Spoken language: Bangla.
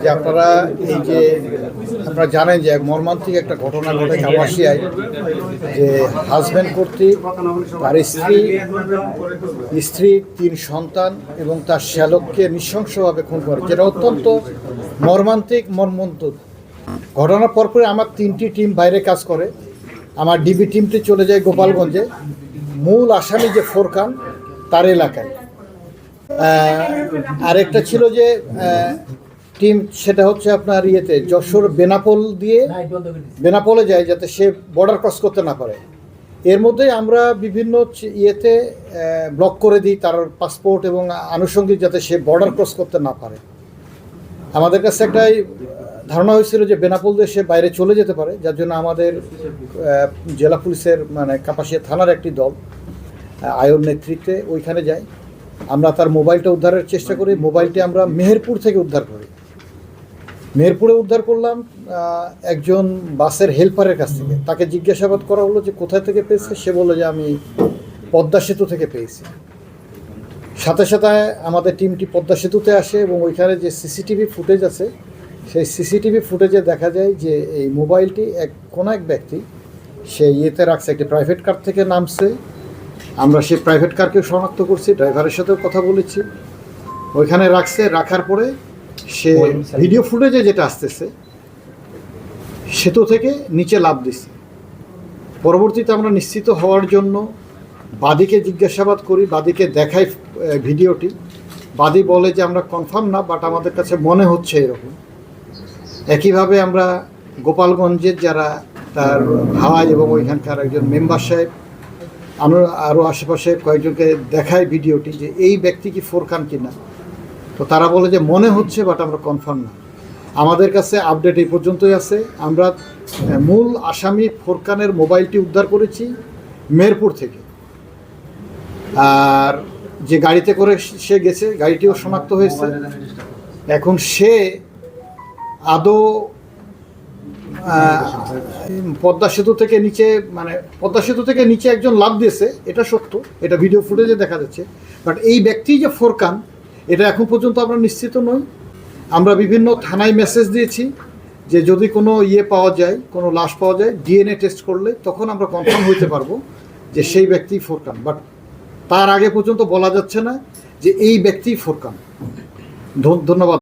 যে আপনারা এই যে আপনারা জানেন যে মর্মান্তিক একটা ঘটনা ঘটে কাপাসিয়ায়, যে হাজব্যান্ড কর্তৃক তার স্ত্রী 3 সন্তান এবং তার শ্যালককে নৃশংসভাবে খুন করে, যেটা অত্যন্ত মর্মান্তিক মর্মন্তুদ ঘটনার পরপরই আমার 3টি টিম বাইরে কাজ করে। আমার ডিবি টিমটি চলে যায় গোপালগঞ্জে, মূল আসামি যে ফোরকান তার এলাকায়। আরেকটা ছিল যে টিম, সেটা হচ্ছে আপনার যশোর বেনাপোলে যায় যাতে সে বর্ডার ক্রস করতে না পারে। এর মধ্যে আমরা বিভিন্ন ব্লক করে দিই তার পাসপোর্ট এবং আনুষঙ্গিক, যাতে সে বর্ডার ক্রস করতে না পারে। আমাদের কাছে একটাই ধারণা হয়েছিল যে বেনাপোল দিয়ে সে বাইরে চলে যেতে পারে, যার জন্য আমাদের জেলা পুলিশের কাপাসিয়া থানার একটি দল আয়ুর নেতৃত্বে ওইখানে যায়। আমরা তার মোবাইলটা উদ্ধারের চেষ্টা করি। মোবাইলটি আমরা মেহেরপুর থেকে উদ্ধার করি। মেহেরপুরে উদ্ধার করলাম একজন বাসের হেল্পারের কাছ থেকে। তাকে জিজ্ঞাসাবাদ করা হলো যে কোথায় থেকে পেয়েছে। সে বলল যে আমি পদ্মা সেতু থেকে পেয়েছি। সাথে সাথে আমাদের টিমটি পদ্মা সেতুতে আসে এবং ওইখানে যে সিসিটিভি ফুটেজ আছে, সেই সিসিটিভি ফুটেজে দেখা যায় যে এই মোবাইলটি কোনো এক ব্যক্তি সে রাখছে, একটি প্রাইভেট কার থেকে নামছে। আমরা সেই প্রাইভেট কারকে শনাক্ত করছি, ড্রাইভারের সাথেও কথা বলেছি। ওইখানে রাখার পরে সে ভিডিও ফুটেজে যেটা আসতেছে, সেতু থেকে নিচে লাফ দিছে। পরবর্তীতে আমরা নিশ্চিত হওয়ার জন্য বাদীকে জিজ্ঞাসাবাদ করি, বাদীকে দেখাই ভিডিওটি। বাদী বলে যে আমরা কনফার্ম না, বাট আমাদের কাছে মনে হচ্ছে এরকম। একইভাবে আমরা গোপালগঞ্জের যারা তার ভাই এবং ওইখানকার একজন মেম্বার সাহেব, আরও আশেপাশে কয়েকজনকে দেখায় ভিডিওটি যে এই ব্যক্তি কি ফোরকান কিনা। তো তারা বলে যে মনে হচ্ছে, বাট আমরা কনফার্ম না। আমাদের কাছে আপডেট এই পর্যন্তই আছে। আমরা মূল আসামি ফোরকানের মোবাইলটি উদ্ধার করেছি মেহেরপুর থেকে। আর যে গাড়িতে করে সে গেছে, গাড়িটিও শনাক্ত হয়েছে। এখন সে আদৌ পদ্মা সেতু থেকে নিচে একজন লাফ দিয়েছে, এটা সত্য, এটা ভিডিও ফুটেজে দেখা যাচ্ছে। বাট এই ব্যক্তি যে ফোরকান, এটা এখন পর্যন্ত আমরা নিশ্চিত নই। আমরা বিভিন্ন থানায় মেসেজ দিয়েছি যে যদি কোনো পাওয়া যায়, কোনো লাশ পাওয়া যায়, ডিএনএ টেস্ট করলে তখন আমরা কনফার্ম হইতে পারবো যে সেই ব্যক্তি ফোরকান। বাট তার আগে পর্যন্ত বলা যাচ্ছে না যে এই ব্যক্তি ফোরকান। ধন্যবাদ।